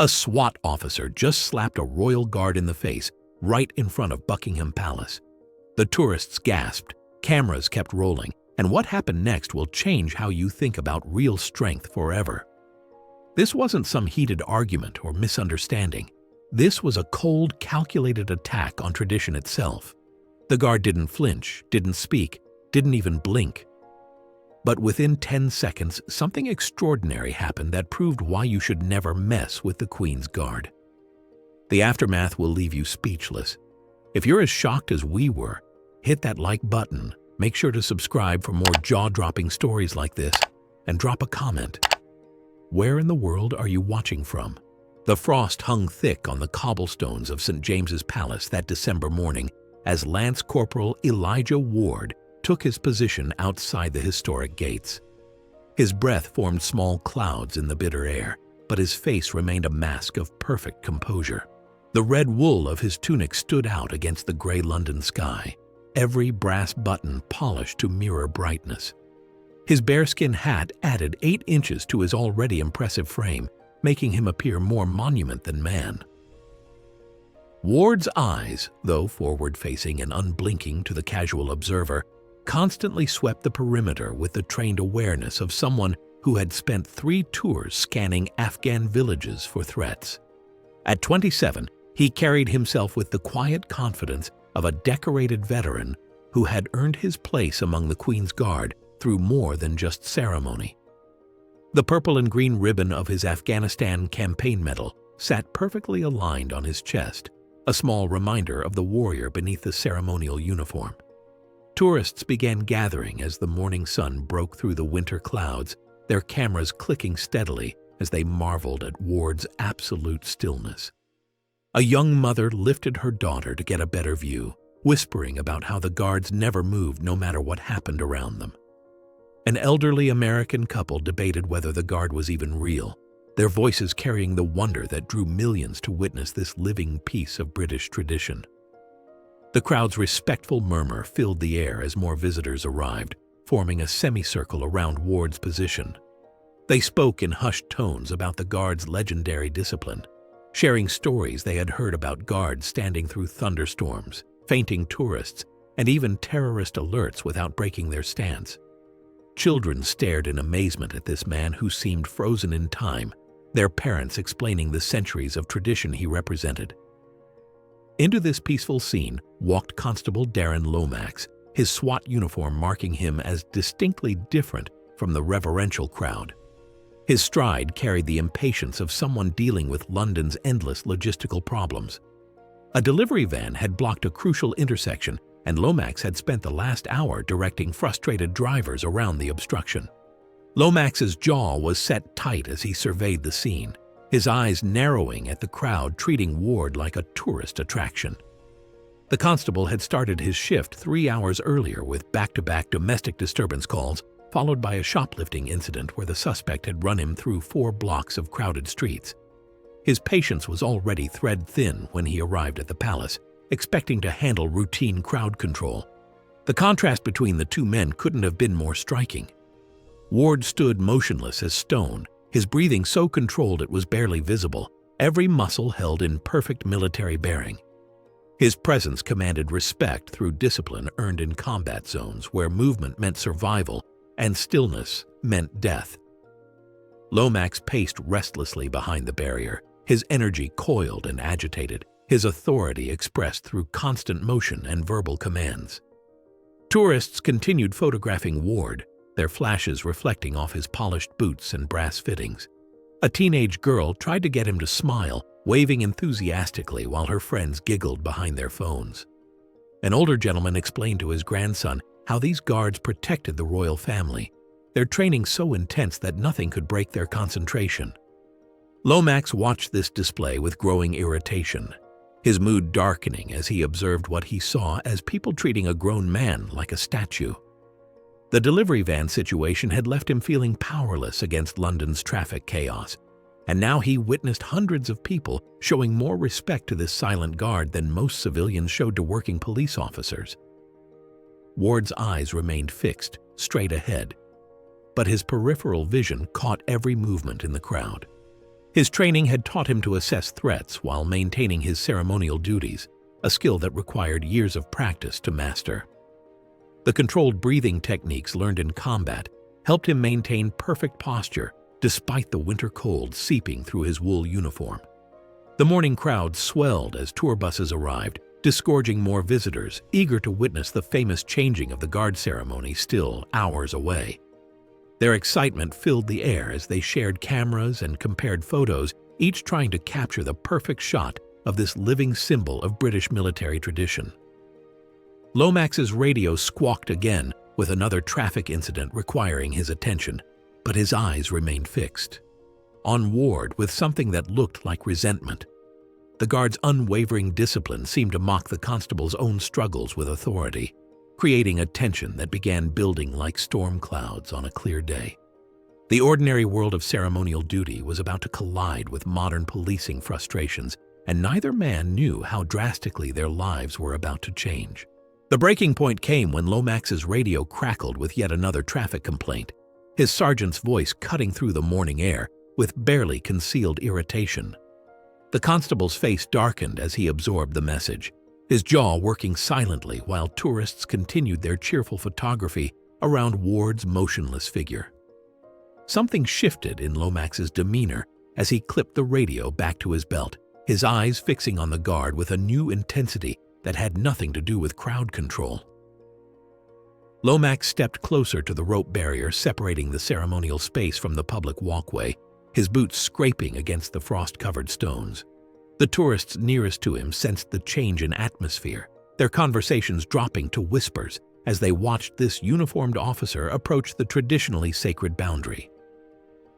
A SWAT officer just slapped a royal guard in the face right in front of Buckingham Palace. The tourists gasped, cameras kept rolling, and what happened next will change how you think about real strength forever. This wasn't some heated argument or misunderstanding. This was a cold, calculated attack on tradition itself. The guard didn't flinch, didn't speak, didn't even blink. But within 10 seconds, something extraordinary happened that proved why you should never mess with the Queen's Guard. The aftermath will leave you speechless. If you're as shocked as we were, hit that like button, make sure to subscribe for more jaw-dropping stories like this, and drop a comment. Where in the world are you watching from? The frost hung thick on the cobblestones of St. James's Palace that December morning as Lance Corporal Elijah Ward took his position outside the historic gates. His breath formed small clouds in the bitter air, but his face remained a mask of perfect composure. The red wool of his tunic stood out against the gray London sky, every brass button polished to mirror brightness. His bearskin hat added 8 inches to his already impressive frame, making him appear more monument than man. Ward's eyes, though forward-facing and unblinking to the casual observer, constantly swept the perimeter with the trained awareness of someone who had spent 3 tours scanning Afghan villages for threats. At 27, he carried himself with the quiet confidence of a decorated veteran who had earned his place among the Queen's Guard through more than just ceremony. The purple and green ribbon of his Afghanistan campaign medal sat perfectly aligned on his chest, a small reminder of the warrior beneath the ceremonial uniform. Tourists began gathering as the morning sun broke through the winter clouds, their cameras clicking steadily as they marveled at Ward's absolute stillness. A young mother lifted her daughter to get a better view, whispering about how the guards never moved no matter what happened around them. An elderly American couple debated whether the guard was even real, their voices carrying the wonder that drew millions to witness this living piece of British tradition. The crowd's respectful murmur filled the air as more visitors arrived, forming a semicircle around Ward's position. They spoke in hushed tones about the guard's legendary discipline, sharing stories they had heard about guards standing through thunderstorms, fainting tourists, and even terrorist alerts without breaking their stance. Children stared in amazement at this man who seemed frozen in time, their parents explaining the centuries of tradition he represented. Into this peaceful scene walked Constable Darren Lomax, his SWAT uniform marking him as distinctly different from the reverential crowd. His stride carried the impatience of someone dealing with London's endless logistical problems. A delivery van had blocked a crucial intersection, and Lomax had spent the last hour directing frustrated drivers around the obstruction. Lomax's jaw was set tight as he surveyed the scene, his eyes narrowing at the crowd treating Ward like a tourist attraction. The constable had started his shift 3 hours earlier with back-to-back domestic disturbance calls, followed by a shoplifting incident where the suspect had run him through 4 blocks of crowded streets. His patience was already thread-thin when he arrived at the palace, expecting to handle routine crowd control. The contrast between the 2 men couldn't have been more striking. Ward stood motionless as stone, his breathing so controlled it was barely visible, every muscle held in perfect military bearing. His presence commanded respect through discipline earned in combat zones where movement meant survival and stillness meant death. Lomax paced restlessly behind the barrier, his energy coiled and agitated, his authority expressed through constant motion and verbal commands. Tourists continued photographing Ward, their flashes reflecting off his polished boots and brass fittings. A teenage girl tried to get him to smile, waving enthusiastically while her friends giggled behind their phones. An older gentleman explained to his grandson how these guards protected the royal family, their training so intense that nothing could break their concentration. Lomax watched this display with growing irritation, his mood darkening as he observed what he saw as people treating a grown man like a statue. The delivery van situation had left him feeling powerless against London's traffic chaos, and now he witnessed hundreds of people showing more respect to this silent guard than most civilians showed to working police officers. Ward's eyes remained fixed, straight ahead, but his peripheral vision caught every movement in the crowd. His training had taught him to assess threats while maintaining his ceremonial duties, a skill that required years of practice to master. The controlled breathing techniques learned in combat helped him maintain perfect posture despite the winter cold seeping through his wool uniform. The morning crowd swelled as tour buses arrived, disgorging more visitors, eager to witness the famous changing of the guard ceremony still hours away. Their excitement filled the air as they shared cameras and compared photos, each trying to capture the perfect shot of this living symbol of British military tradition. Lomax's radio squawked again, with another traffic incident requiring his attention, but his eyes remained fixed on Ward with something that looked like resentment. The guard's unwavering discipline seemed to mock the constable's own struggles with authority, creating a tension that began building like storm clouds on a clear day. The ordinary world of ceremonial duty was about to collide with modern policing frustrations, and neither man knew how drastically their lives were about to change. The breaking point came when Lomax's radio crackled with yet another traffic complaint, his sergeant's voice cutting through the morning air with barely concealed irritation. The constable's face darkened as he absorbed the message, his jaw working silently while tourists continued their cheerful photography around Ward's motionless figure. Something shifted in Lomax's demeanor as he clipped the radio back to his belt, his eyes fixing on the guard with a new intensity that had nothing to do with crowd control. Lomax stepped closer to the rope barrier separating the ceremonial space from the public walkway, his boots scraping against the frost-covered stones. The tourists nearest to him sensed the change in atmosphere, their conversations dropping to whispers as they watched this uniformed officer approach the traditionally sacred boundary.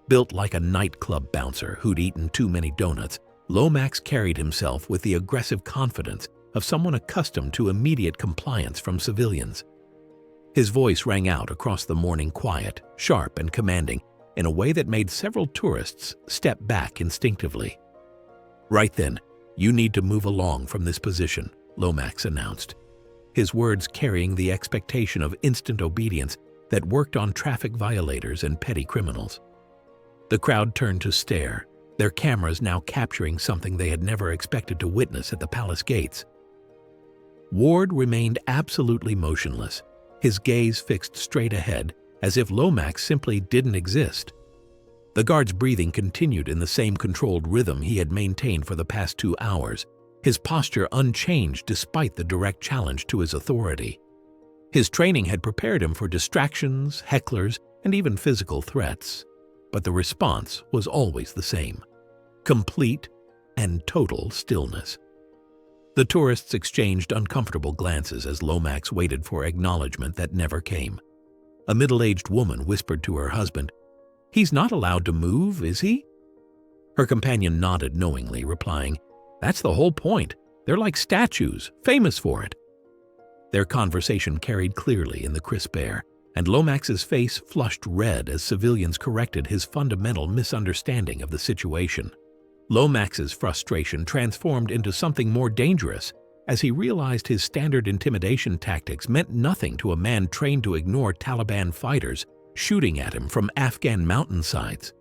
Built like a nightclub bouncer who'd eaten too many donuts, Lomax carried himself with the aggressive confidence of someone accustomed to immediate compliance from civilians. His voice rang out across the morning quiet, sharp and commanding, in a way that made several tourists step back instinctively. "Right then, you need to move along from this position," Lomax announced, his words carrying the expectation of instant obedience that worked on traffic violators and petty criminals. The crowd turned to stare, their cameras now capturing something they had never expected to witness at the palace gates. Ward remained absolutely motionless, his gaze fixed straight ahead, as if Lomax simply didn't exist. The guard's breathing continued in the same controlled rhythm he had maintained for the past 2 hours, his posture unchanged despite the direct challenge to his authority. His training had prepared him for distractions, hecklers, and even physical threats, but the response was always the same: complete and total stillness. The tourists exchanged uncomfortable glances as Lomax waited for acknowledgement that never came. A middle-aged woman whispered to her husband, "He's not allowed to move, is he?" Her companion nodded knowingly, replying, "That's the whole point. They're like statues, famous for it." Their conversation carried clearly in the crisp air, and Lomax's face flushed red as civilians corrected his fundamental misunderstanding of the situation. Lomax's frustration transformed into something more dangerous as he realized his standard intimidation tactics meant nothing to a man trained to ignore Taliban fighters shooting at him from Afghan mountainsides.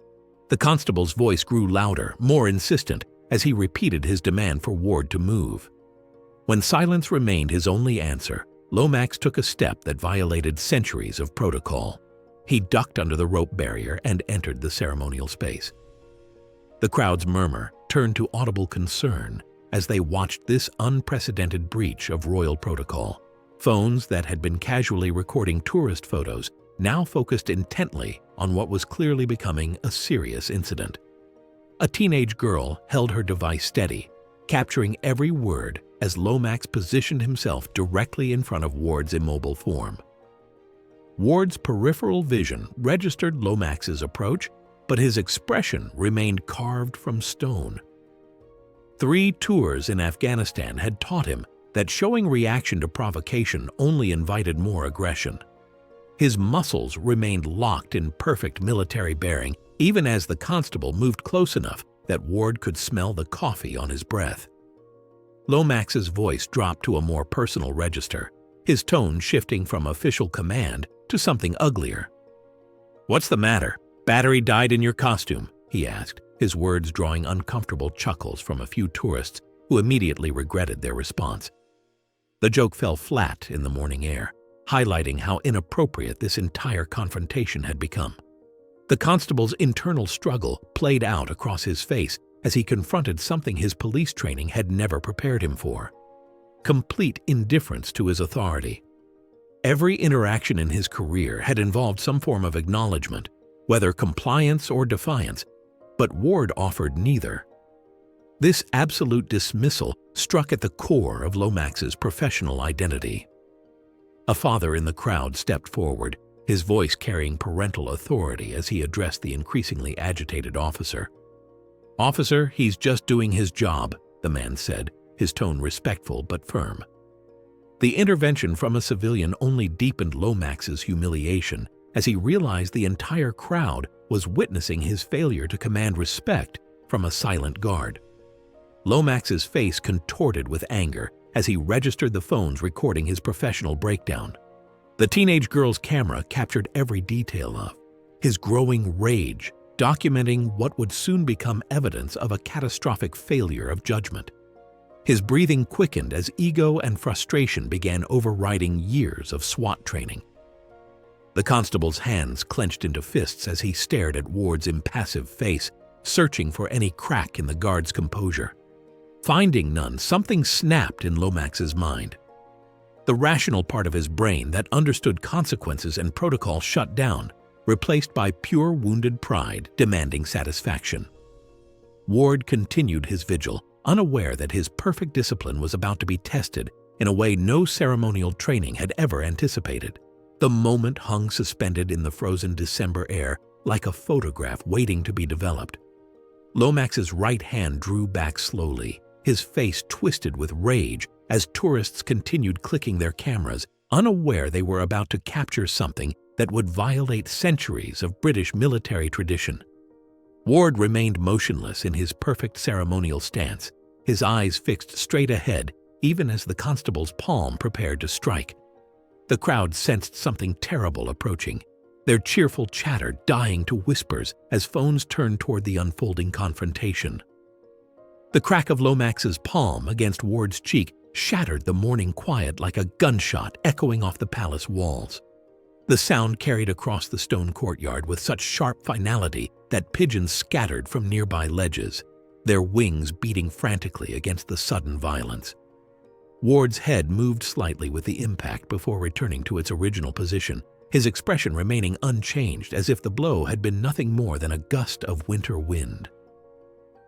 The constable's voice grew louder, more insistent, as he repeated his demand for Ward to move. When silence remained his only answer, Lomax took a step that violated centuries of protocol. He ducked under the rope barrier and entered the ceremonial space. The crowd's murmur turned to audible concern as they watched this unprecedented breach of royal protocol. Phones that had been casually recording tourist photos now focused intently on what was clearly becoming a serious incident. A teenage girl held her device steady, capturing every word as Lomax positioned himself directly in front of Ward's immobile form. Ward's peripheral vision registered Lomax's approach, but his expression remained carved from stone. 3 tours in Afghanistan had taught him that showing reaction to provocation only invited more aggression. His muscles remained locked in perfect military bearing, even as the constable moved close enough that Ward could smell the coffee on his breath. Lomax's voice dropped to a more personal register, his tone shifting from official command to something uglier. "What's the matter? Battery died in your costume. he asked, his words drawing uncomfortable chuckles from a few tourists who immediately regretted their response. The joke fell flat in the morning air, highlighting how inappropriate this entire confrontation had become. The constable's internal struggle played out across his face as he confronted something his police training had never prepared him for: complete indifference to his authority. Every interaction in his career had involved some form of acknowledgement, whether compliance or defiance, but Ward offered neither. This absolute dismissal struck at the core of Lomax's professional identity. A father in the crowd stepped forward, his voice carrying parental authority as he addressed the increasingly agitated officer. "Officer, he's just doing his job," the man said, his tone respectful but firm. The intervention from a civilian only deepened Lomax's humiliation as he realized the entire crowd was witnessing his failure to command respect from a silent guard. Lomax's face contorted with anger as he registered the phones recording his professional breakdown. The teenage girl's camera captured every detail of his growing rage, documenting what would soon become evidence of a catastrophic failure of judgment. His breathing quickened as ego and frustration began overriding years of SWAT training. The constable's hands clenched into fists as he stared at Ward's impassive face, searching for any crack in the guard's composure. Finding none, something snapped in Lomax's mind. The rational part of his brain that understood consequences and protocol shut down, replaced by pure wounded pride demanding satisfaction. Ward continued his vigil, unaware that his perfect discipline was about to be tested in a way no ceremonial training had ever anticipated. The moment hung suspended in the frozen December air like a photograph waiting to be developed. Lomax's right hand drew back slowly, his face twisted with rage as tourists continued clicking their cameras, unaware they were about to capture something that would violate centuries of British military tradition. Ward remained motionless in his perfect ceremonial stance, his eyes fixed straight ahead even as the constable's palm prepared to strike. The crowd sensed something terrible approaching, their cheerful chatter dying to whispers as phones turned toward the unfolding confrontation. The crack of Lomax's palm against Ward's cheek shattered the morning quiet like a gunshot echoing off the palace walls. The sound carried across the stone courtyard with such sharp finality that pigeons scattered from nearby ledges, their wings beating frantically against the sudden violence. Ward's head moved slightly with the impact before returning to its original position, his expression remaining unchanged as if the blow had been nothing more than a gust of winter wind.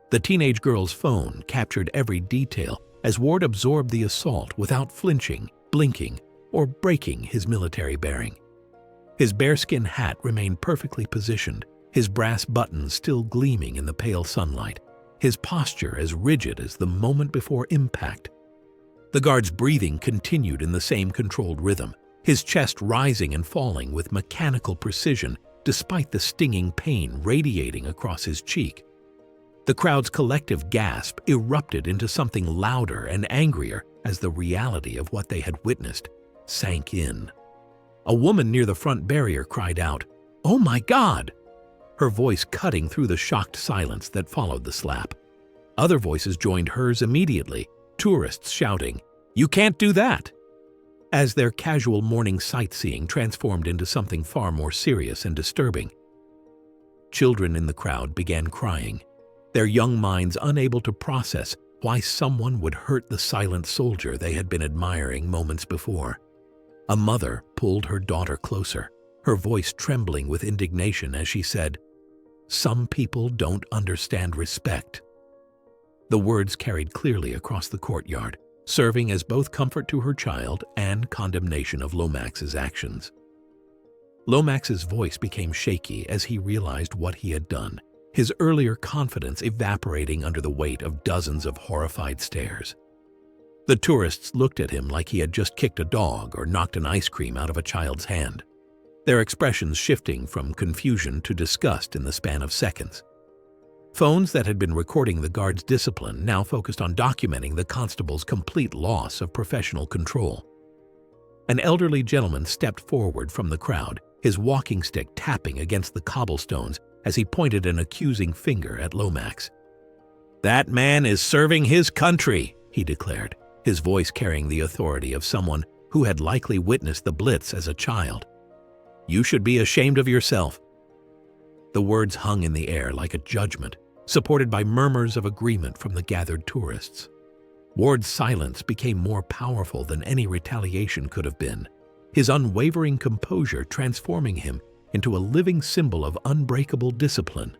The teenage girl's phone captured every detail as Ward absorbed the assault without flinching, blinking, or breaking his military bearing. His bearskin hat remained perfectly positioned, his brass buttons still gleaming in the pale sunlight, his posture as rigid as the moment before impact. The guard's breathing continued in the same controlled rhythm, his chest rising and falling with mechanical precision despite the stinging pain radiating across his cheek. The crowd's collective gasp erupted into something louder and angrier as the reality of what they had witnessed sank in. A woman near the front barrier cried out, "Oh my God!" her voice cutting through the shocked silence that followed the slap. Other voices joined hers immediately, tourists shouting, "You can't do that!" as their casual morning sightseeing transformed into something far more serious and disturbing. Children in the crowd began crying, their young minds unable to process why someone would hurt the silent soldier they had been admiring moments before. A mother pulled her daughter closer, her voice trembling with indignation as she said, "Some people don't understand respect." The words carried clearly across the courtyard, serving as both comfort to her child and condemnation of Lomax's actions. Lomax's voice became shaky as he realized what he had done, his earlier confidence evaporating under the weight of dozens of horrified stares. The tourists looked at him like he had just kicked a dog or knocked an ice cream out of a child's hand, their expressions shifting from confusion to disgust in the span of seconds. Phones that had been recording the guard's discipline now focused on documenting the constable's complete loss of professional control. An elderly gentleman stepped forward from the crowd, his walking stick tapping against the cobblestones as he pointed an accusing finger at Lomax. "That man is serving his country," he declared, his voice carrying the authority of someone who had likely witnessed the Blitz as a child. "You should be ashamed of yourself." The words hung in the air like a judgment, supported by murmurs of agreement from the gathered tourists. Ward's silence became more powerful than any retaliation could have been, his unwavering composure transforming him into a living symbol of unbreakable discipline.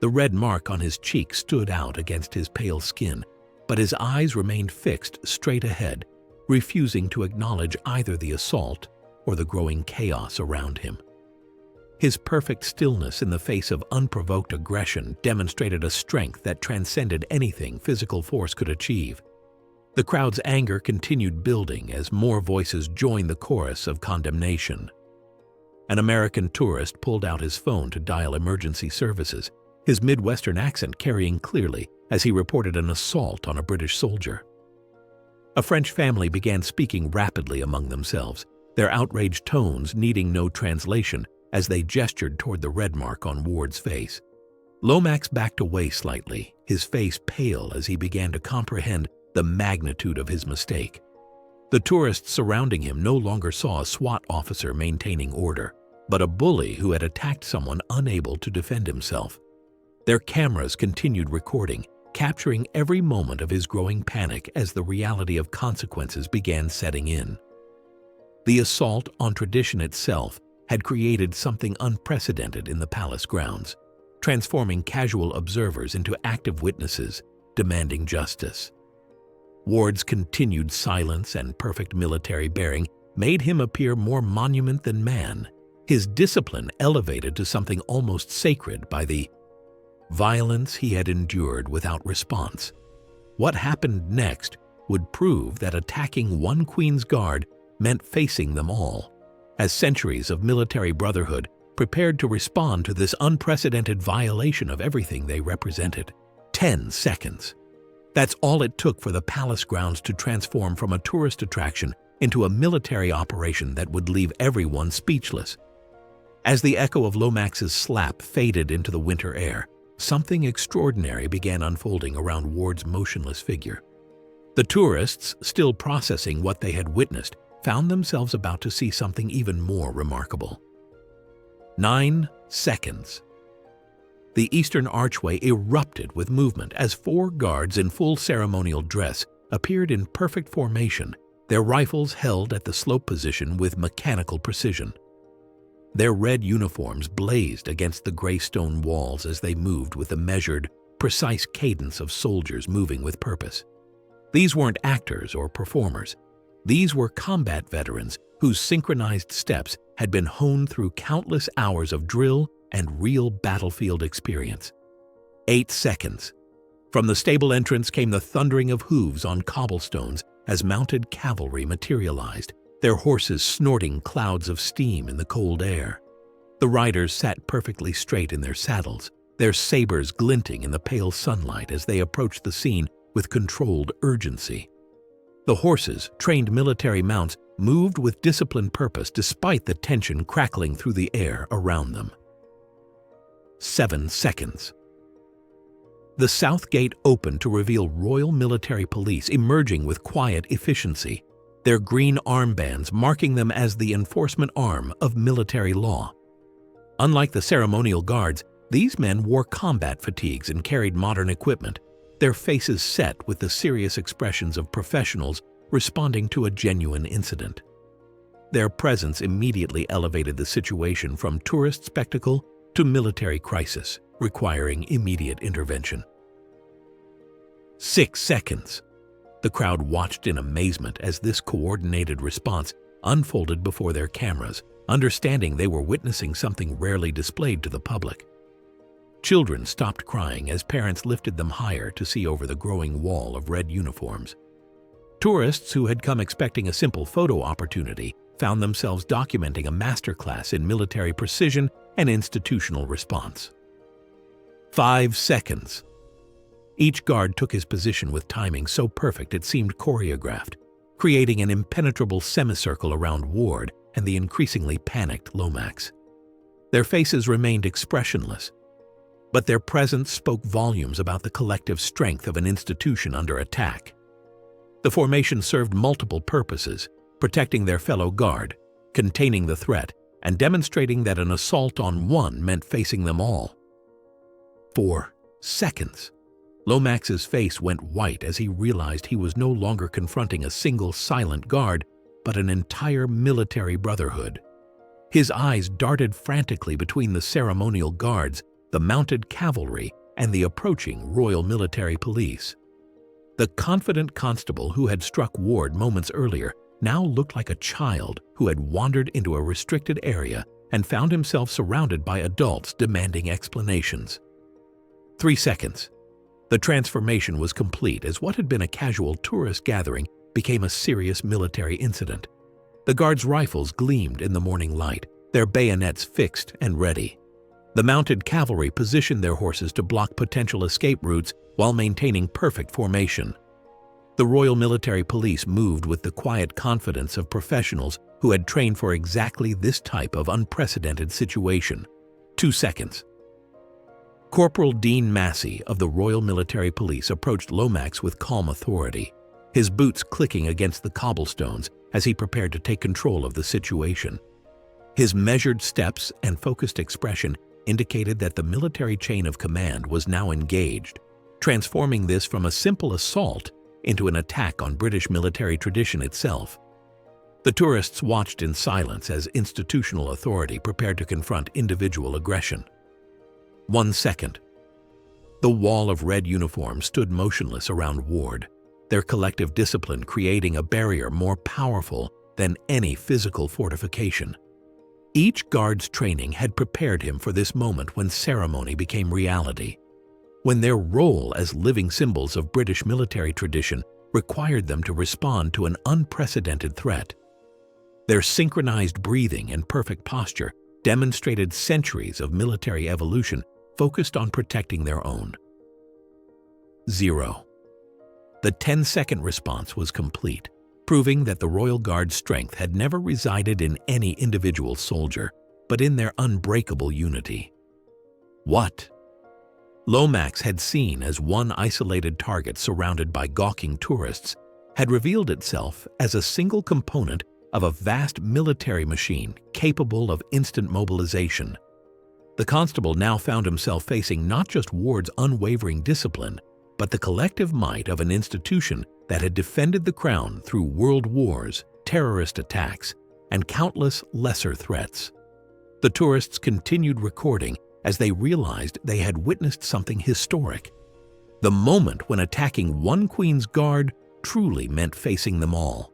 The red mark on his cheek stood out against his pale skin, but his eyes remained fixed straight ahead, refusing to acknowledge either the assault or the growing chaos around him. His perfect stillness in the face of unprovoked aggression demonstrated a strength that transcended anything physical force could achieve. The crowd's anger continued building as more voices joined the chorus of condemnation. An American tourist pulled out his phone to dial emergency services, his Midwestern accent carrying clearly as he reported an assault on a British soldier. A French family began speaking rapidly among themselves, their outraged tones needing no translation as they gestured toward the red mark on Ward's face. Lomax backed away slightly, his face pale as he began to comprehend the magnitude of his mistake. The tourists surrounding him no longer saw a SWAT officer maintaining order, but a bully who had attacked someone unable to defend himself. Their cameras continued recording, capturing every moment of his growing panic as the reality of consequences began setting in. The assault on tradition itself had created something unprecedented in the palace grounds, transforming casual observers into active witnesses demanding justice. Ward's continued silence and perfect military bearing made him appear more monument than man, his discipline elevated to something almost sacred by the violence he had endured without response. What happened next would prove that attacking one Queen's Guard meant facing them all, as centuries of military brotherhood prepared to respond to this unprecedented violation of everything they represented. 10 seconds. That's all it took for the palace grounds to transform from a tourist attraction into a military operation that would leave everyone speechless. As the echo of Lomax's slap faded into the winter air, something extraordinary began unfolding around Ward's motionless figure. The tourists, still processing what they had witnessed, found themselves about to see something even more remarkable. 9 seconds. The eastern archway erupted with movement as 4 guards in full ceremonial dress appeared in perfect formation, their rifles held at the slope position with mechanical precision. Their red uniforms blazed against the gray stone walls as they moved with the measured, precise cadence of soldiers moving with purpose. These weren't actors or performers. These were combat veterans whose synchronized steps had been honed through countless hours of drill and real battlefield experience. 8 seconds. From the stable entrance came the thundering of hooves on cobblestones as mounted cavalry materialized, their horses snorting clouds of steam in the cold air. The riders sat perfectly straight in their saddles, their sabers glinting in the pale sunlight as they approached the scene with controlled urgency. The horses, trained military mounts, moved with disciplined purpose despite the tension crackling through the air around them. 7 seconds. The south gate opened to reveal Royal Military Police emerging with quiet efficiency, their green armbands marking them as the enforcement arm of military law. Unlike the ceremonial guards, these men wore combat fatigues and carried modern equipment, their faces set with the serious expressions of professionals responding to a genuine incident. Their presence immediately elevated the situation from tourist spectacle to military crisis, requiring immediate intervention. 6 seconds. The crowd watched in amazement as this coordinated response unfolded before their cameras, understanding they were witnessing something rarely displayed to the public. Children stopped crying as parents lifted them higher to see over the growing wall of red uniforms. Tourists who had come expecting a simple photo opportunity found themselves documenting a masterclass in military precision and institutional response. 5 seconds. Each guard took his position with timing so perfect it seemed choreographed, creating an impenetrable semicircle around Ward and the increasingly panicked Lomax. Their faces remained expressionless, but their presence spoke volumes about the collective strength of an institution under attack. The formation served multiple purposes, protecting their fellow guard, containing the threat, and demonstrating that an assault on one meant facing them all. For seconds, Lomax's face went white as he realized he was no longer confronting a single silent guard, but an entire military brotherhood. His eyes darted frantically between the ceremonial guards, the mounted cavalry, and the approaching Royal Military Police. The confident constable who had struck Ward moments earlier now looked like a child who had wandered into a restricted area and found himself surrounded by adults demanding explanations. 3 seconds. The transformation was complete as what had been a casual tourist gathering became a serious military incident. The guards' rifles gleamed in the morning light, their bayonets fixed and ready. The mounted cavalry positioned their horses to block potential escape routes while maintaining perfect formation. The Royal Military Police moved with the quiet confidence of professionals who had trained for exactly this type of unprecedented situation. 2 seconds. Corporal Dean Massey of the Royal Military Police approached Lomax with calm authority, his boots clicking against the cobblestones as he prepared to take control of the situation. His measured steps and focused expression indicated that the military chain of command was now engaged, transforming this from a simple assault into an attack on British military tradition itself. The tourists watched in silence as institutional authority prepared to confront individual aggression. 1 second. The wall of red uniforms stood motionless around Ward, their collective discipline creating a barrier more powerful than any physical fortification. Each guard's training had prepared him for this moment when ceremony became reality, when their role as living symbols of British military tradition required them to respond to an unprecedented threat. Their synchronized breathing and perfect posture demonstrated centuries of military evolution focused on protecting their own. 0. The 10-second response was complete, proving that the Royal Guard's strength had never resided in any individual soldier, but in their unbreakable unity. What Lomax had seen as one isolated target surrounded by gawking tourists had revealed itself as a single component of a vast military machine capable of instant mobilization. The constable now found himself facing not just Ward's unwavering discipline, but the collective might of an institution that had defended the crown through world wars, terrorist attacks, and countless lesser threats. The tourists continued recording as they realized they had witnessed something historic. The moment when attacking one Queen's Guard truly meant facing them all.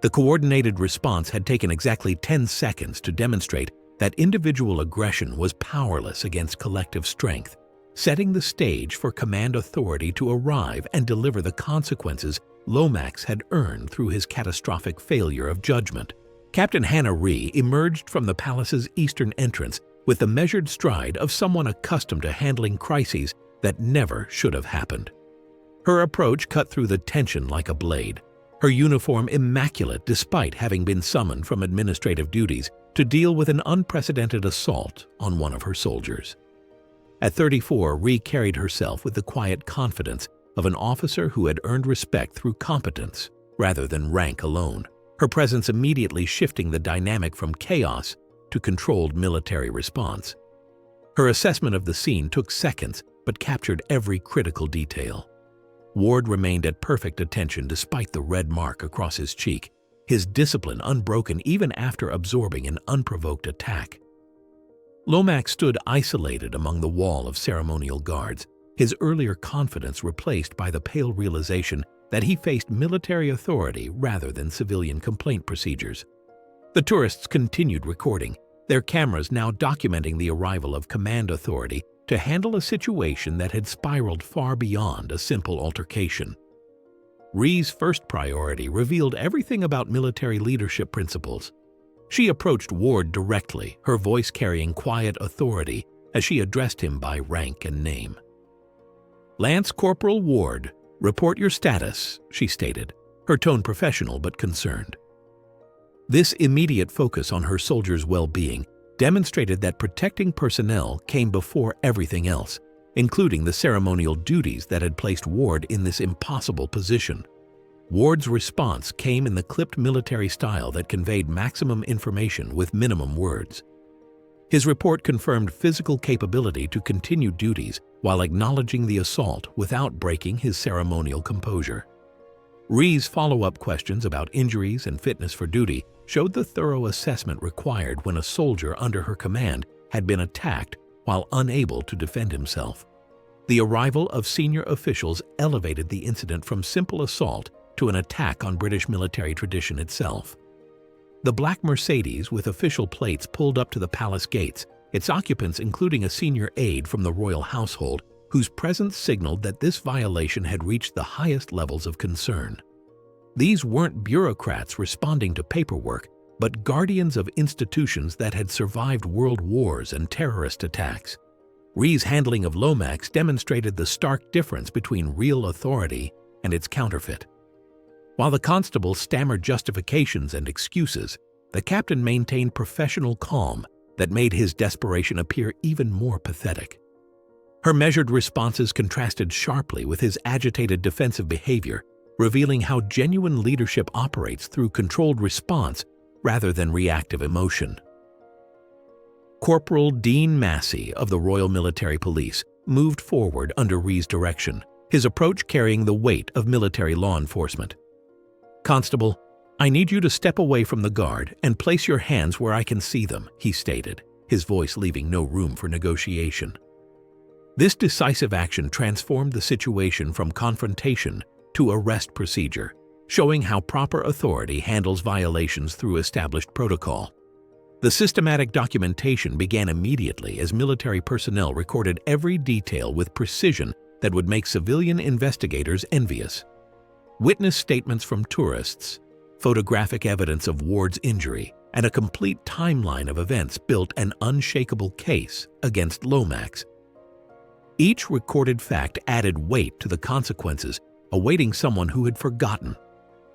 The coordinated response had taken exactly 10 seconds to demonstrate that individual aggression was powerless against collective strength, setting the stage for command authority to arrive and deliver the consequences Lomax had earned through his catastrophic failure of judgment. Captain Hannah Ree emerged from the palace's eastern entrance with the measured stride of someone accustomed to handling crises that never should have happened. Her approach cut through the tension like a blade, her uniform immaculate despite having been summoned from administrative duties to deal with an unprecedented assault on one of her soldiers. At 34, Ree carried herself with the quiet confidence of an officer who had earned respect through competence rather than rank alone, her presence immediately shifting the dynamic from chaos to controlled military response. Her assessment of the scene took seconds but captured every critical detail. Ward remained at perfect attention despite the red mark across his cheek, his discipline unbroken even after absorbing an unprovoked attack. Lomax stood isolated among the wall of ceremonial guards, his earlier confidence replaced by the pale realization that he faced military authority rather than civilian complaint procedures. The tourists continued recording, their cameras now documenting the arrival of command authority to handle a situation that had spiraled far beyond a simple altercation. Ree's first priority revealed everything about military leadership principles. She approached Ward directly, her voice carrying quiet authority as she addressed him by rank and name. "Lance Corporal Ward, report your status," she stated, her tone professional but concerned. This immediate focus on her soldiers' well-being demonstrated that protecting personnel came before everything else, including the ceremonial duties that had placed Ward in this impossible position. Ward's response came in the clipped military style that conveyed maximum information with minimum words. His report confirmed physical capability to continue duties while acknowledging the assault without breaking his ceremonial composure. Ree's follow-up questions about injuries and fitness for duty showed the thorough assessment required when a soldier under her command had been attacked while unable to defend himself. The arrival of senior officials elevated the incident from simple assault to an attack on British military tradition itself. The black Mercedes with official plates pulled up to the palace gates, its occupants including a senior aide from the royal household, whose presence signaled that this violation had reached the highest levels of concern. These weren't bureaucrats responding to paperwork, but guardians of institutions that had survived world wars and terrorist attacks. Ree's handling of Lomax demonstrated the stark difference between real authority and its counterfeit. While the constable stammered justifications and excuses, the captain maintained professional calm that made his desperation appear even more pathetic. Her measured responses contrasted sharply with his agitated defensive behavior, revealing how genuine leadership operates through controlled response rather than reactive emotion. Corporal Dean Massey of the Royal Military Police moved forward under Ree's direction, his approach carrying the weight of military law enforcement. "Constable, I need you to step away from the guard and place your hands where I can see them," he stated, his voice leaving no room for negotiation. This decisive action transformed the situation from confrontation to arrest procedure, showing how proper authority handles violations through established protocol. The systematic documentation began immediately as military personnel recorded every detail with precision that would make civilian investigators envious. Witness statements from tourists, photographic evidence of Ward's injury, and a complete timeline of events built an unshakable case against Lomax. Each recorded fact added weight to the consequences awaiting someone who had forgotten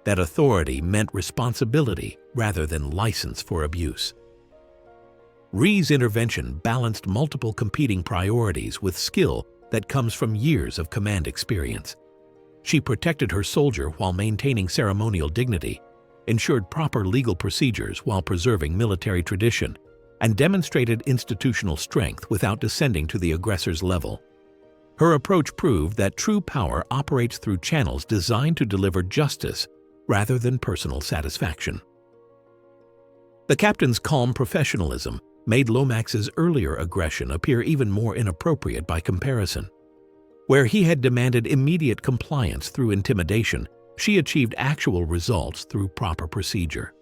that authority meant responsibility rather than license for abuse. Ree's intervention balanced multiple competing priorities with skill that comes from years of command experience. She protected her soldier while maintaining ceremonial dignity, ensured proper legal procedures while preserving military tradition, and demonstrated institutional strength without descending to the aggressor's level. Her approach proved that true power operates through channels designed to deliver justice rather than personal satisfaction. The captain's calm professionalism made Lomax's earlier aggression appear even more inappropriate by comparison. Where he had demanded immediate compliance through intimidation, she achieved actual results through proper procedure.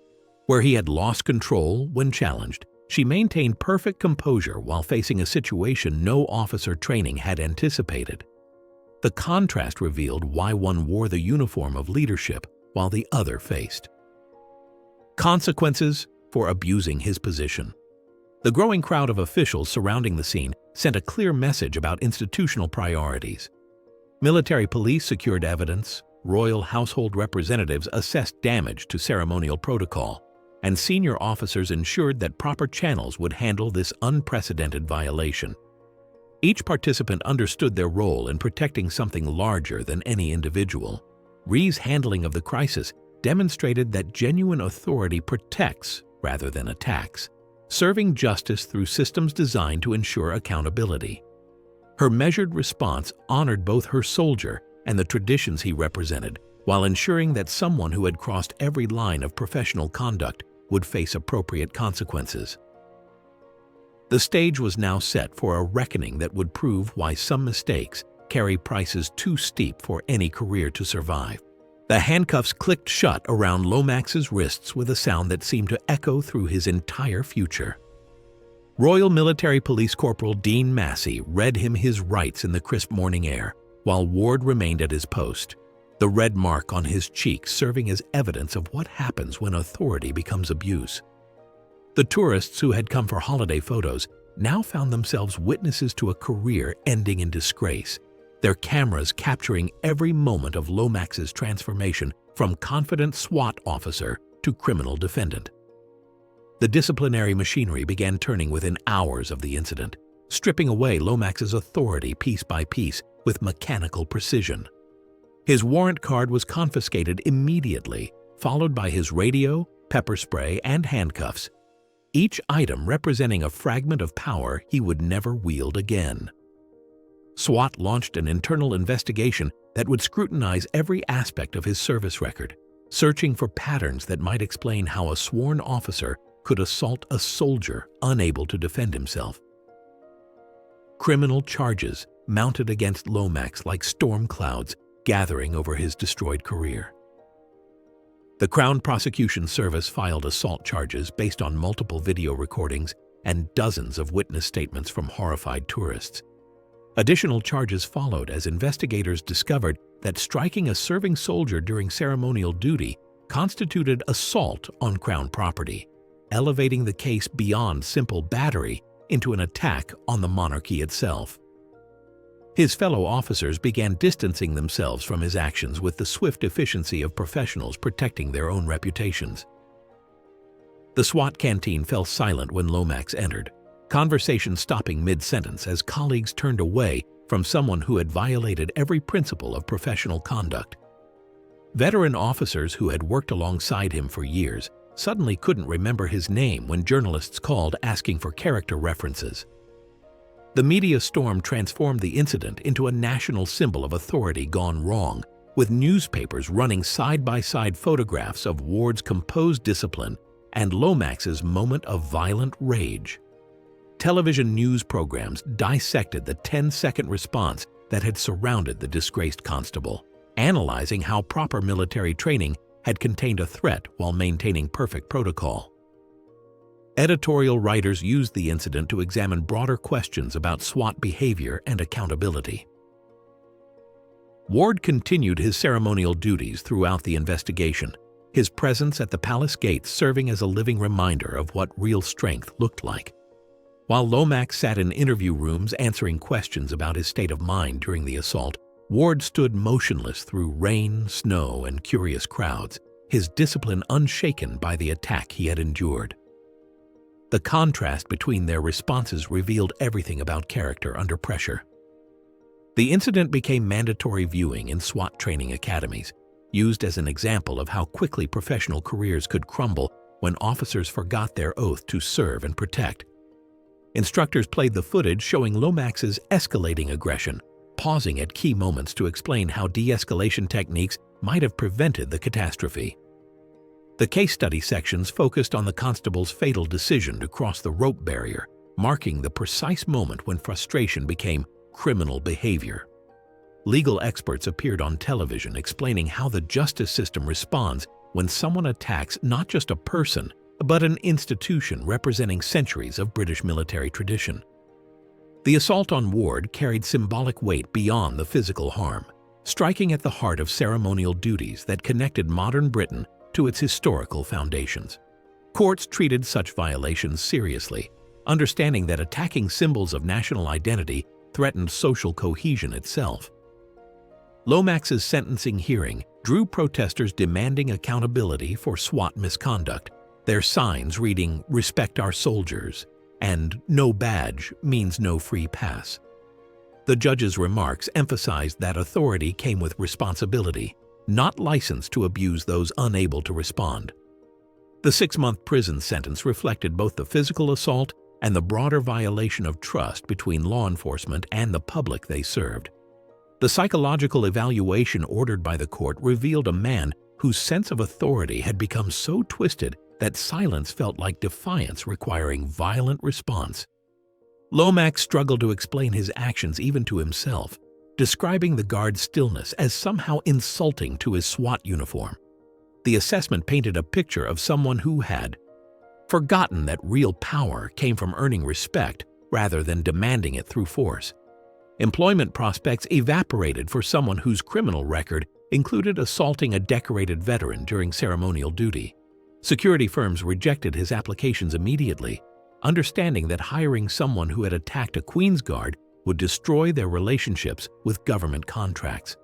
Where he had lost control when challenged, she maintained perfect composure while facing a situation no officer training had anticipated. The contrast revealed why one wore the uniform of leadership while the other faced consequences for abusing his position. The growing crowd of officials surrounding the scene sent a clear message about institutional priorities. Military police secured evidence, royal household representatives assessed damage to ceremonial protocol, and senior officers ensured that proper channels would handle this unprecedented violation. Each participant understood their role in protecting something larger than any individual. Ree's handling of the crisis demonstrated that genuine authority protects rather than attacks, serving justice through systems designed to ensure accountability. Her measured response honored both her soldier and the traditions he represented, while ensuring that someone who had crossed every line of professional conduct would face appropriate consequences. The stage was now set for a reckoning that would prove why some mistakes carry prices too steep for any career to survive. The handcuffs clicked shut around Lomax's wrists with a sound that seemed to echo through his entire future. Royal Military Police Corporal Dean Massey read him his rights in the crisp morning air, while Ward remained at his post, the red mark on his cheek serving as evidence of what happens when authority becomes abuse. The tourists who had come for holiday photos now found themselves witnesses to a career ending in disgrace, their cameras capturing every moment of Lomax's transformation from confident SWAT officer to criminal defendant. The disciplinary machinery began turning within hours of the incident, stripping away Lomax's authority piece by piece with mechanical precision. His warrant card was confiscated immediately, followed by his radio, pepper spray, and handcuffs, each item representing a fragment of power he would never wield again. SWAT launched an internal investigation that would scrutinize every aspect of his service record, searching for patterns that might explain how a sworn officer could assault a soldier unable to defend himself. Criminal charges mounted against Lomax like storm clouds gathering over his destroyed career. The Crown Prosecution Service filed assault charges based on multiple video recordings and dozens of witness statements from horrified tourists. Additional charges followed as investigators discovered that striking a serving soldier during ceremonial duty constituted assault on Crown property, elevating the case beyond simple battery into an attack on the monarchy itself. His fellow officers began distancing themselves from his actions with the swift efficiency of professionals protecting their own reputations. The SWAT canteen fell silent when Lomax entered, conversation stopping mid-sentence as colleagues turned away from someone who had violated every principle of professional conduct. Veteran officers who had worked alongside him for years suddenly couldn't remember his name when journalists called asking for character references. The media storm transformed the incident into a national symbol of authority gone wrong, with newspapers running side-by-side photographs of Ward's composed discipline and Lomax's moment of violent rage. Television news programs dissected the 10-second response that had surrounded the disgraced constable, analyzing how proper military training had contained a threat while maintaining perfect protocol. Editorial writers used the incident to examine broader questions about SWAT behavior and accountability. Ward continued his ceremonial duties throughout the investigation, his presence at the palace gates serving as a living reminder of what real strength looked like. While Lomax sat in interview rooms answering questions about his state of mind during the assault, Ward stood motionless through rain, snow, and curious crowds, his discipline unshaken by the attack he had endured. The contrast between their responses revealed everything about character under pressure. The incident became mandatory viewing in SWAT training academies, used as an example of how quickly professional careers could crumble when officers forgot their oath to serve and protect. Instructors played the footage showing Lomax's escalating aggression, pausing at key moments to explain how de-escalation techniques might have prevented the catastrophe. The case study sections focused on the constable's fatal decision to cross the rope barrier, marking the precise moment when frustration became criminal behavior. Legal experts appeared on television explaining how the justice system responds when someone attacks not just a person, but an institution representing centuries of British military tradition. The assault on Ward carried symbolic weight beyond the physical harm, striking at the heart of ceremonial duties that connected modern Britain to its historical foundations. Courts treated such violations seriously, understanding that attacking symbols of national identity threatened social cohesion itself. Lomax's sentencing hearing drew protesters demanding accountability for SWAT misconduct, their signs reading "Respect our soldiers" and "No badge means no free pass." The judge's remarks emphasized that authority came with responsibility, not license to abuse those unable to respond. The 6-month prison sentence reflected both the physical assault and the broader violation of trust between law enforcement and the public they served. The psychological evaluation ordered by the court revealed a man whose sense of authority had become so twisted that silence felt like defiance requiring violent response. Lomax struggled to explain his actions even to himself, describing the guard's stillness as somehow insulting to his SWAT uniform. The assessment painted a picture of someone who had forgotten that real power came from earning respect rather than demanding it through force. Employment prospects evaporated for someone whose criminal record included assaulting a decorated veteran during ceremonial duty. Security firms rejected his applications immediately, understanding that hiring someone who had attacked a Queen's Guard would destroy their relationships with government contracts.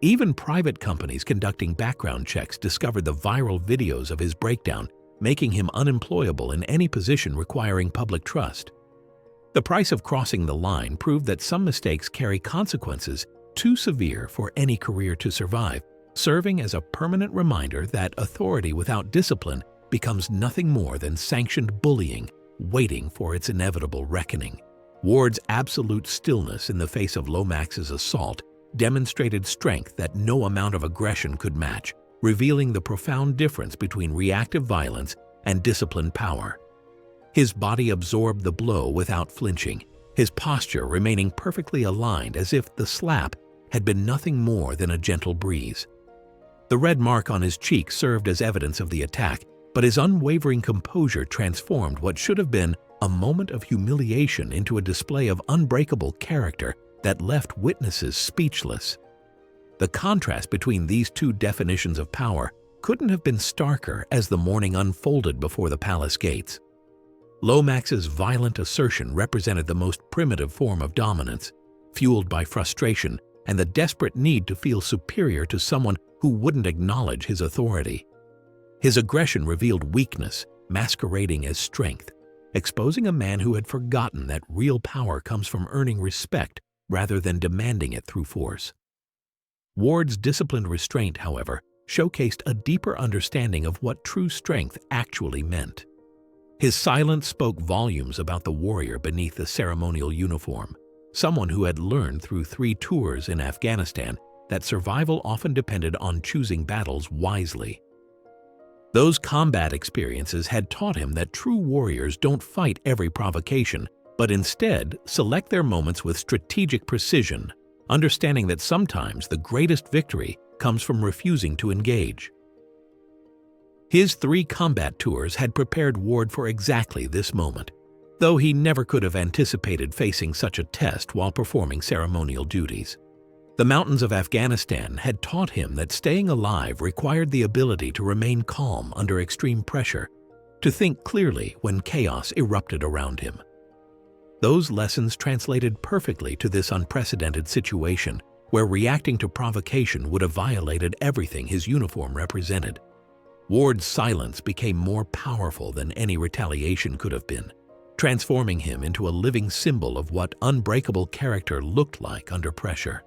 Even private companies conducting background checks discovered the viral videos of his breakdown, making him unemployable in any position requiring public trust. The price of crossing the line proved that some mistakes carry consequences too severe for any career to survive, serving as a permanent reminder that authority without discipline becomes nothing more than sanctioned bullying, waiting for its inevitable reckoning. Ward's absolute stillness in the face of Lomax's assault demonstrated strength that no amount of aggression could match, revealing the profound difference between reactive violence and disciplined power. His body absorbed the blow without flinching, his posture remaining perfectly aligned as if the slap had been nothing more than a gentle breeze. The red mark on his cheek served as evidence of the attack, but his unwavering composure transformed what should have been a moment of humiliation into a display of unbreakable character that left witnesses speechless. The contrast between these two definitions of power couldn't have been starker as the morning unfolded before the palace gates. Lomax's violent assertion represented the most primitive form of dominance, fueled by frustration and the desperate need to feel superior to someone who wouldn't acknowledge his authority. His aggression revealed weakness, masquerading as strength, exposing a man who had forgotten that real power comes from earning respect rather than demanding it through force. Ward's disciplined restraint, however, showcased a deeper understanding of what true strength actually meant. His silence spoke volumes about the warrior beneath the ceremonial uniform, someone who had learned through 3 tours in Afghanistan that survival often depended on choosing battles wisely. Those combat experiences had taught him that true warriors don't fight every provocation, but instead select their moments with strategic precision, understanding that sometimes the greatest victory comes from refusing to engage. His 3 combat tours had prepared Ward for exactly this moment, though he never could have anticipated facing such a test while performing ceremonial duties. The mountains of Afghanistan had taught him that staying alive required the ability to remain calm under extreme pressure, to think clearly when chaos erupted around him. Those lessons translated perfectly to this unprecedented situation, where reacting to provocation would have violated everything his uniform represented. Ward's silence became more powerful than any retaliation could have been, transforming him into a living symbol of what unbreakable character looked like under pressure.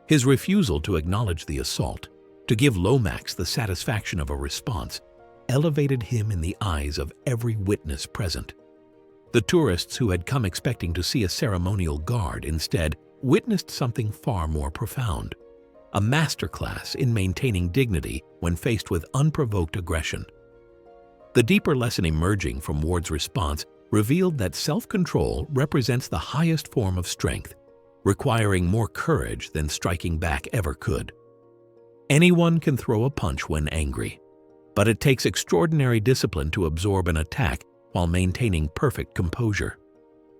His refusal to acknowledge the assault, to give Lomax the satisfaction of a response, elevated him in the eyes of every witness present. The tourists who had come expecting to see a ceremonial guard instead witnessed something far more profound, a masterclass in maintaining dignity when faced with unprovoked aggression. The deeper lesson emerging from Ward's response revealed that self-control represents the highest form of strength, requiring more courage than striking back ever could. Anyone can throw a punch when angry, but it takes extraordinary discipline to absorb an attack while maintaining perfect composure.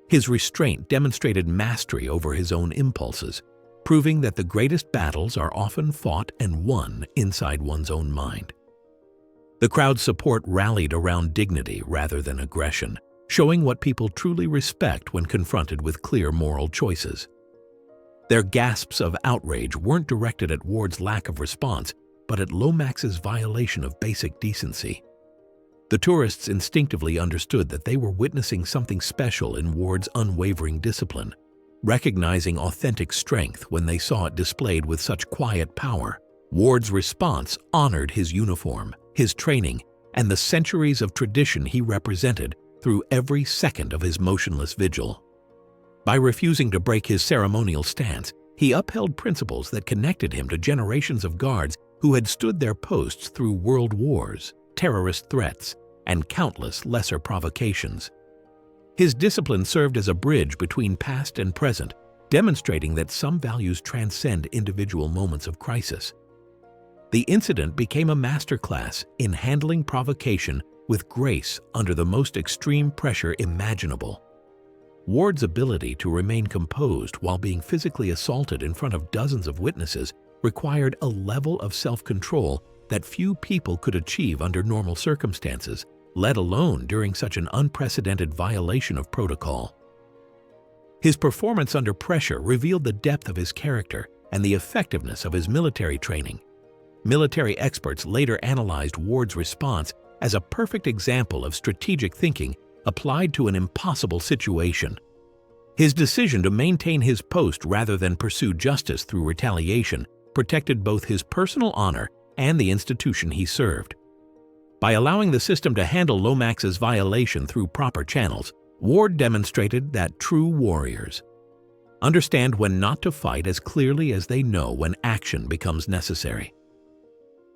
His restraint demonstrated mastery over his own impulses, proving that the greatest battles are often fought and won inside one's own mind. The crowd's support rallied around dignity rather than aggression, showing what people truly respect when confronted with clear moral choices. Their gasps of outrage weren't directed at Ward's lack of response, but at Lomax's violation of basic decency. The tourists instinctively understood that they were witnessing something special in Ward's unwavering discipline, recognizing authentic strength when they saw it displayed with such quiet power. Ward's response honored his uniform, his training, and the centuries of tradition he represented through every second of his motionless vigil. By refusing to break his ceremonial stance, he upheld principles that connected him to generations of guards who had stood their posts through world wars, terrorist threats, and countless lesser provocations. His discipline served as a bridge between past and present, demonstrating that some values transcend individual moments of crisis. The incident became a masterclass in handling provocation with grace under the most extreme pressure imaginable. Ward's ability to remain composed while being physically assaulted in front of dozens of witnesses required a level of self-control that few people could achieve under normal circumstances, let alone during such an unprecedented violation of protocol. His performance under pressure revealed the depth of his character and the effectiveness of his military training. Military experts later analyzed Ward's response as a perfect example of strategic thinking applied to an impossible situation. His decision to maintain his post rather than pursue justice through retaliation protected both his personal honor and the institution he served. By allowing the system to handle Lomax's violation through proper channels, Ward demonstrated that true warriors understand when not to fight as clearly as they know when action becomes necessary.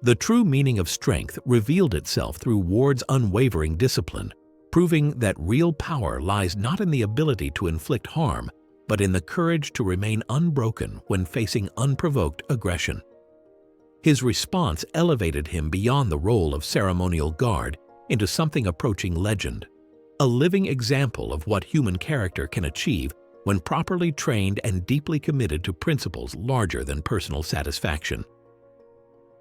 The true meaning of strength revealed itself through Ward's unwavering discipline, proving that real power lies not in the ability to inflict harm, but in the courage to remain unbroken when facing unprovoked aggression. His response elevated him beyond the role of ceremonial guard into something approaching legend, a living example of what human character can achieve when properly trained and deeply committed to principles larger than personal satisfaction.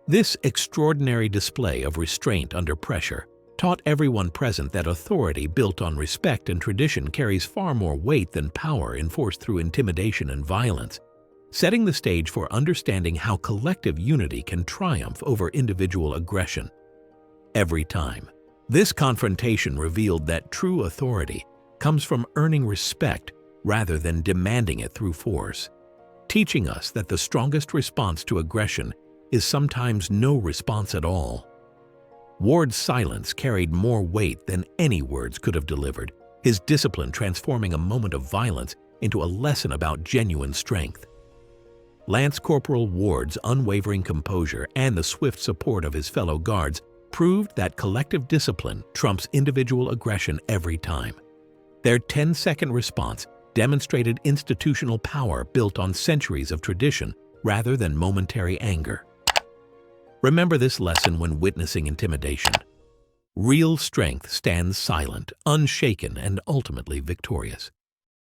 This extraordinary display of restraint under pressure taught everyone present that authority built on respect and tradition carries far more weight than power enforced through intimidation and violence, setting the stage for understanding how collective unity can triumph over individual aggression. Every time, this confrontation revealed that true authority comes from earning respect rather than demanding it through force, teaching us that the strongest response to aggression is sometimes no response at all. Ward's silence carried more weight than any words could have delivered, his discipline transforming a moment of violence into a lesson about genuine strength. Lance Corporal Ward's unwavering composure and the swift support of his fellow guards proved that collective discipline trumps individual aggression every time. Their 10-second response demonstrated institutional power built on centuries of tradition rather than momentary anger. Remember this lesson when witnessing intimidation. Real strength stands silent, unshaken, and ultimately victorious.